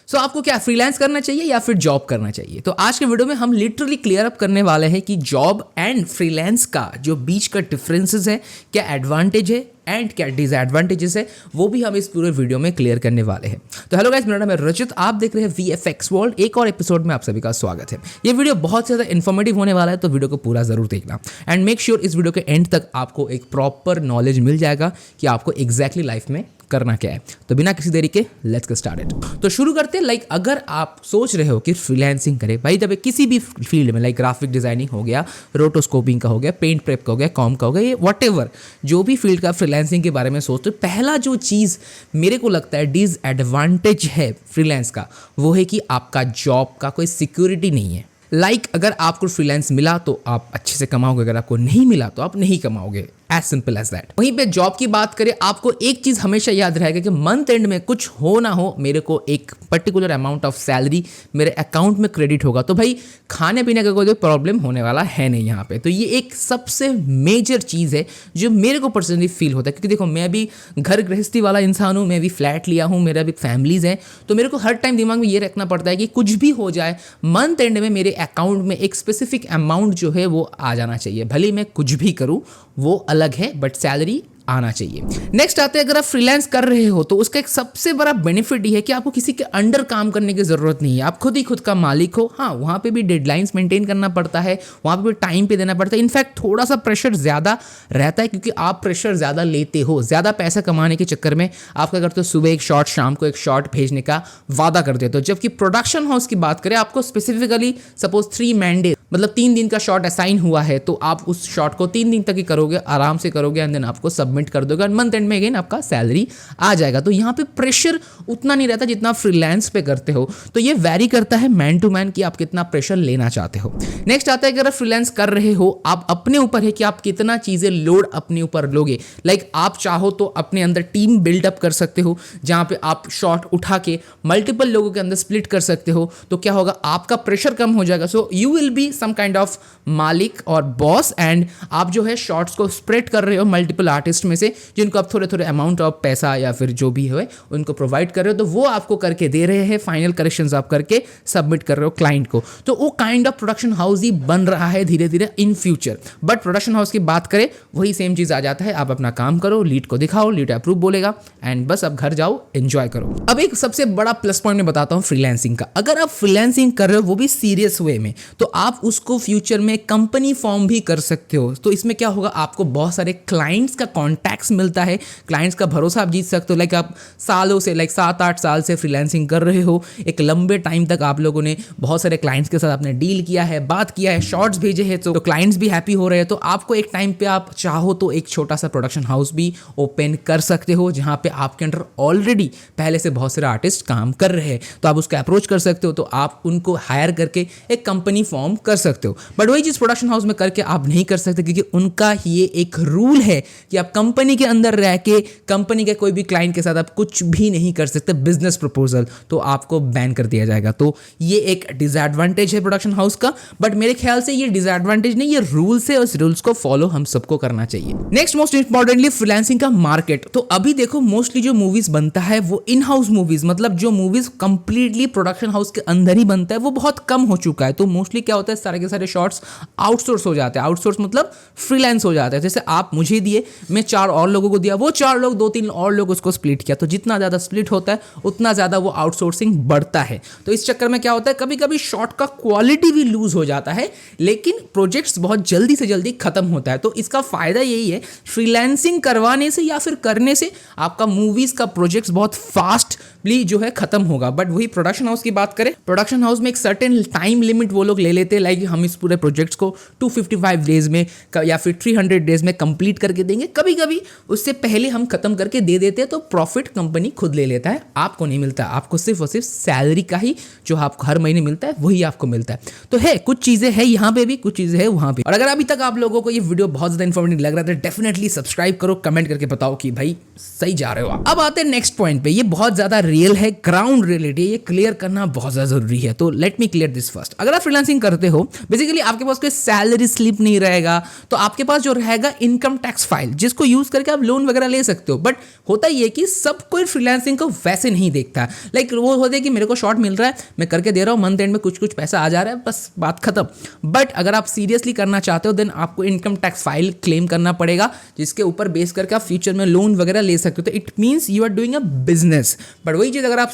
सो आपको क्या फ्रीलांस करना चाहिए या फिर जॉब करना चाहिए? तो आज के वीडियो में हम लिटरली क्लियर अप करने वाले हैं कि जॉब एंड फ्रीलांस का जो बीच का डिफरेंसेस है, क्या एडवांटेज है एंड क्या डिसएडवांटेजेस है, वो भी हम इस पूरे वीडियो में क्लियर करने वाले हैं। तो हेलो गाइस, मेरा नाम है रजत, आप देख रहे हैं VFX वर्ल्ड। एक और एपिसोड में आप सभी का स्वागत है। ये वीडियो बहुत ज़्यादा इन्फॉर्मेटिव होने वाला है, तो वीडियो को पूरा जरूर देखना एंड मेक श्योर इस वीडियो के एंड तक आपको एक प्रॉपर नॉलेज मिल जाएगा कि आपको एग्जैक्टली लाइफ में करना क्या है। तो बिना किसी देरी के लेट्स गेट स्टार्टेड। तो शुरू करते हैं। अगर आप सोच रहे हो कि फ्रीलांसिंग करें, भाई जब किसी भी फील्ड में ग्राफिक डिजाइनिंग हो गया, रोटोस्कोपिंग का हो गया, पेंट प्रेप का हो गया, कॉम का हो गया, ये व्हाटएवर जो भी फील्ड का फ्रीलांसिंग के बारे में सोचते हो, पहला जो चीज़ मेरे को लगता है डिसएडवांटेज है फ्रीलांस का, वो है कि आपका जॉब का कोई सिक्योरिटी नहीं है। अगर आपको फ्रीलांस मिला तो आप अच्छे से कमाओगे, अगर आपको नहीं मिला तो आप नहीं कमाओगे, एज सिंपल एज दैट। वहीं पे जॉब की बात करें, आपको एक चीज हमेशा याद रहेगा कि मंथ एंड में कुछ हो ना हो, मेरे को एक पर्टिकुलर अमाउंट ऑफ सैलरी मेरे अकाउंट में क्रेडिट होगा। तो भाई खाने पीने का कोई प्रॉब्लम होने वाला है नहीं यहाँ पे। तो ये एक सबसे मेजर चीज है जो मेरे को पर्सनली फील होता है, क्योंकि देखो मैं भी घर गृहस्थी वाला इंसान हूँ, मैं भी फ्लैट लिया हूँ, मेरा भी फैमिलीज है। तो मेरे को हर टाइम दिमाग में ये रखना पड़ता है कि कुछ भी हो जाए, मंथ एंड में मेरे अकाउंट में एक स्पेसिफिक अमाउंट जो है वो आ जाना चाहिए। भले मैं कुछ भी करूँ वो अलग है, बट सैलरी आना चाहिए। नेक्स्ट आते हैं, अगर आप फ्रीलांस कर रहे हो तो उसका एक सबसे बड़ा बेनिफिट ये है कि आपको किसी के अंडर काम करने की जरूरत नहीं है। आप खुद ही खुद का मालिक हो। हाँ, वहाँ पे भी डेडलाइंस मेंटेन करना पड़ता है, वहाँ पे भी टाइम पे देना पड़ता है। इनफैक्ट थोड़ा सा प्रेशर ज़्यादा रहता है, क्योंकि आप प्रेशर ज़्यादा लेते हो। ज़्यादा पैसा कमाने के चक्कर में आप क्या करते हो, सुबह एक शॉट, शाम को एक शॉट भेजने का वादा कर देते हो। जबकि प्रोडक्शन हाउस की बात करें, आपको स्पेसिफिकली सपोज 3 मैंडे मतलब 3 दिन का शॉट असाइन हुआ है, तो आप उस शॉट को 3 दिन तक ही करोगे, आराम से करोगे एंड देन आपको सबमिट कर दोगे और मंथ एंड में अगेन आपका सैलरी आ जाएगा। तो यहाँ पे प्रेशर उतना नहीं रहता जितना फ्रीलांस पे करते हो। तो ये वैरी करता है मैन टू मैन कि आप कितना प्रेशर लेना चाहते हो। नेक्स्ट आता है, अगर आप फ्रीलांस कर रहे हो, आप अपने ऊपर है कि आप कितना चीजें लोड अपने ऊपर लोगे। आप चाहो तो अपने अंदर टीम बिल्डअप कर सकते हो, जहां पे आप शॉट उठा के मल्टीपल लोगों के अंदर स्प्लिट कर सकते हो। तो क्या होगा, आपका प्रेशर कम हो जाएगा। So you will be some kind of मालिक और बॉस, एंड आप जो है शॉट्स को स्प्रेड कर रहे हो मल्टीपल आर्टिस्ट में से, जिनको आप थोड़े थोड़े अमाउंट ऑफ पैसा या फिर जो भी है उनको प्रोवाइड कर रहे हो। तो वो आपको करके दे रहे हैं, फाइनल करेक्शंस आप करके सबमिट कर रहे हो क्लाइंट को। तो वो काइंड ऑफ प्रोडक्शन हाउस ही बन रहा है धीरे धीरे in future. But production house की बात करें, वही सेम चीज आ जाता है। आप अपना काम करो, लीड को दिखाओ, लीड अप्रूव बोलेगा एंड बस अब घर जाओ, एंजॉय करो। अब एक सबसे बड़ा प्लस पॉइंट मैं बताता हूँ फ्रीलांसिंग का। अगर आप फ्रीलांसिंग कर रहे हो वो भी सीरियस वे में, तो आप उसको फ्यूचर में कंपनी फॉर्म भी कर सकते हो। तो इसमें क्या होगा, आपको बहुत सारे क्लाइंट्स का कॉन्टैक्ट्स मिलता है, क्लाइंट्स का भरोसा आप जीत सकते हो। आप सालों से 7-8 साल से फ्रीलांसिंग कर रहे हो, एक लंबे टाइम तक आप लोगों ने बहुत सारे क्लाइंट्स के साथ आपने डील किया है, बात किया है, शॉर्ट्स भेजे हैं, तो क्लाइंट्स भी हैप्पी हो रहे हैं। तो आपको एक टाइम पे आप चाहो तो एक छोटा सा प्रोडक्शन हाउस भी ओपन कर सकते हो, जहां पे आपके अंडर ऑलरेडी पहले से बहुत सारे आर्टिस्ट काम कर रहे हैं। तो आप उसको अप्रोच कर सकते हो, तो आप उनको हायर करके एक कंपनी फॉर्म कर सकते हो। बट वही चीज प्रोडक्शन हाउस में करके आप नहीं कर सकते, क्योंकि उनका ये एक रूल है कि आप कंपनी के अंदर रह के कंपनी के कोई भी क्लाइंट के साथ आप कुछ भी नहीं कर सकते। बिजनेस प्रपोजल तो आपको बैन कर दिया जाएगा। तो ये एक डिसएडवांटेज है प्रोडक्शन हाउस का। बट मेरे ख्याल से ये डिसएडवांटेज नहीं, ये रूल्स है, उस रूल्स को फॉलो हम सबको करना चाहिए। नेक्स्ट मोस्ट इंपॉर्टेंटली फ्रीलांसिंग का मार्केट। तो अभी देखो मोस्टली जो मूवीज बनता है वो इन हाउस मूवीज, मतलब जो मूवीज कंप्लीटली प्रोडक्शन हाउस के अंदर ही बनता है, वो बहुत कम हो चुका है। तो मोस्टली क्या होता है, सारे के सारे शॉट्स आउटसोर्स हो जाते हैं। आउटसोर्स मतलब फ्रीलांस हो जाता है। जैसे आप मुझे दिए, मैं 4 और लोगों को दिया, वो 4 लोग 2-3 और लोग उसको स्प्लिट किया। तो जितना ज़्यादा स्प्लिट होता है उतना ज़्यादा वो आउटसोर्सिंग बढ़ता है। तो इस चक्कर में क्या होता है, कभी कभी शॉट का क्वालिटी भी लूज हो जाता है, लेकिन प्रोजेक्ट्स बहुत जल्दी से जल्दी खत्म होता है। तो इसका फायदा यही है, फ्रीलांसिंग करवाने से या फिर करने से आपका मूवीज का प्रोजेक्ट्स बहुत फास्टली जो है खत्म होगा। बट वही प्रोडक्शन हाउस की बात करें, प्रोडक्शन हाउस में एक सर्टेन टाइम लिमिट वो लोग ले लेते हैं। हम इस पूरे प्रोजेक्ट्स को 255 डेज में या फिर 300 डेज में कंप्लीट करके देंगे। कभी कभी उससे पहले हम खत्म करके दे देते हैं, तो प्रॉफिट कंपनी खुद ले लेता है, आपको नहीं मिलता। आपको सिर्फ और सिर्फ सैलरी का ही जो आपको हर महीने मिलता है वही आपको मिलता है। तो है कुछ चीजें हैं यहाँ पे भी, कुछ चीजें हैं वहां पे। और अगर अभी तक आप लोगों को ये वीडियो बहुत ज्यादा इंफॉर्मेटिव लग रहा है तो डेफिनेटली सब्सक्राइब करो, कमेंट करके बताओ कि भाई सही जा रहे हो आप। अब आते हैं नेक्स्ट पॉइंट पे। ये बहुत ज्यादा रियल है, ग्राउंड रियलिटी, ये क्लियर करना बहुत ज्यादा जरूरी है। तो let me clear this first. अगर आप फ्रीलांसिंग करते हो हो, बेसिकली आपके पास कोई सैलरी स्लिप नहीं रहेगा, तो आपके पास जो रहेगा इनकम टैक्स फाइल, जिसको यूज करके आप लोन वगैरह ले सकते हो। बट होता ये कि सब कोई फ्रीलांसिंग को वैसे नहीं देखता। लाइक वो होता है कि मेरे को शॉर्ट मिल रहा है, मैं करके दे रहा हूँ, मंथ एंड में कुछ कुछ पैसा आ जा रहा है, बस बात खत्म। बट अगर आप सीरियसली करना चाहते हो देन आपको इनकम टैक्स फाइल क्लेम करना पड़ेगा, जिसके ऊपर बेस करके आप फ्यूचर में लोन वगैरह ले सकते हो। तो it means you are doing a business. But वही चीज़ अगर आप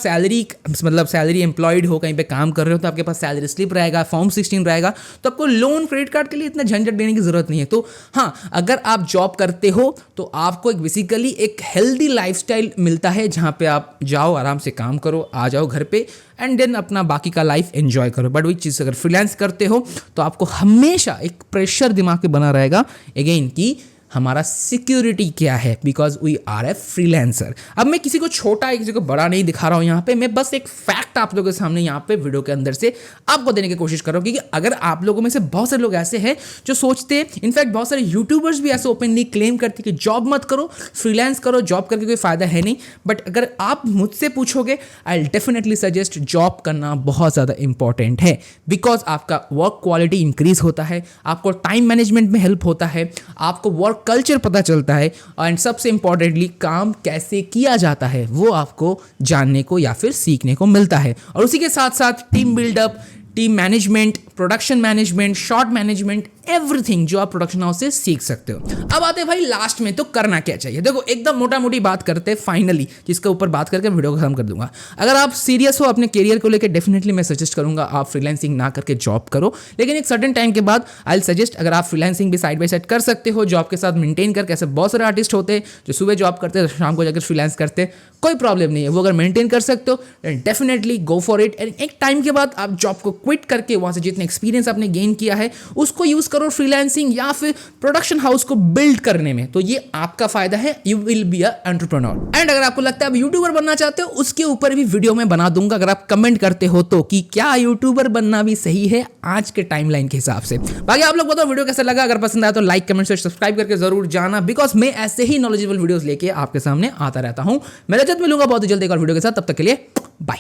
सैलरी एम्प्लॉयड हो, कहीं पे काम कर रहे हो, तो आपके पास सैलरी स्लिप रहेगा, फॉर्म 16 रहेगा, तो आपको लोन क्रेडिट कार्ड के लिए इतना झंझट देने की जरूरत नहीं है। तो हाँ, अगर आप जॉब करते हो तो आपको एक बेसिकली एक हेल्दी लाइफस्टाइल मिलता है, जहाँ पे आप जाओ, आराम से काम करो, आ जाओ घर पे एंड देन अपना बाकी का लाइफ एंजॉय करो। बट वही चीज़ अगर फ्रीलांस करते हो तो आपको हमेशा एक प्रेशर दिमाग पे बना रहेगा अगेन कि हमारा सिक्योरिटी क्या है, because we are a freelancer. अब मैं किसी को छोटा किसी को बड़ा नहीं दिखा रहा हूँ यहाँ पे, मैं बस एक फैक्ट आप लोगों के सामने यहाँ पे वीडियो के अंदर से आपको देने की कोशिश कर रहा हूँ। क्योंकि अगर आप लोगों में से बहुत सारे लोग ऐसे हैं जो सोचते हैं, इनफैक्ट बहुत सारे यूट्यूबर्स भी ऐसे ओपनली क्लेम करते हैं कि जॉब मत करो, फ्रीलांस करो, जॉब करके कोई फायदा है नहीं। बट अगर आप मुझसे पूछोगे, I will definitely suggest job करना बहुत ज़्यादा इंपॉर्टेंट है, बिकॉज आपका वर्क क्वालिटी इंक्रीज होता है, आपको टाइम मैनेजमेंट में हेल्प होता है, आपको वर्क कल्चर पता चलता है, एंड सबसे इंपॉर्टेंटली काम कैसे किया जाता है वो आपको जानने को या फिर सीखने को मिलता है। और उसी के साथ साथ team build up, team management, production management, short management, everything जो आप प्रोडक्शन हाउस से सीख सकते हो। अब आते हैं भाई लास्ट में, तो करना क्या चाहिए। देखो एकदम मोटा मोटी बात करते हैं फाइनली, जिसके ऊपर बात करके वीडियो को खत्म कर दूंगा। अगर आप सीरियस हो अपने करियर को लेकर, डेफिनेटली मैं सजेस्ट करूंगा आप फ्रीलांसिंग ना करके जॉब करो। लेकिन एक सर्टेन टाइम के बाद आई विल सजेस्ट अगर आप फ्रीलांसिंग भी साइड बाय साइड कर सकते हो जॉब के साथ मेंटेन करके। ऐसे बहुत सारे आर्टिस्ट होते हैं जो सुबह जॉब करते हैं, शाम को जाकर फ्रीलांस करते हैं, कोई प्रॉब्लम नहीं है। वो अगर मेंटेन कर सकते हो definitely go for it. And एक टाइम के बाद आप जॉब को क्विट करके वहां से जितने एक्सपीरियंस आपने गेन किया है उसको यूज करो फ्रीलांसिंग या फिर प्रोडक्शन हाउस को बिल्ड करने में। तो ये आपका फायदा है, you will be a entrepreneur. And अगर आपको लगता है आप यूट्यूबर बनना चाहते हो, उसके ऊपर भी वीडियो में बना दूंगा, अगर आप कमेंट करते हो तो, कि क्या यूट्यूबर बनना भी सही है आज के टाइमलाइन के हिसाब से। बाकी आप लोग बताओ वीडियो कैसा लगा। अगर पसंद आया तो लाइक, कमेंट से सब्सक्राइब करके जरूर जाना, बिकॉज मैं ऐसे ही नॉलेजेबल वीडियोस लेके आपके सामने आता रहता हूं। मैं रजत मिलूंगा बहुत जल्दी एक और वीडियो के साथ, तब तक के लिए बाय।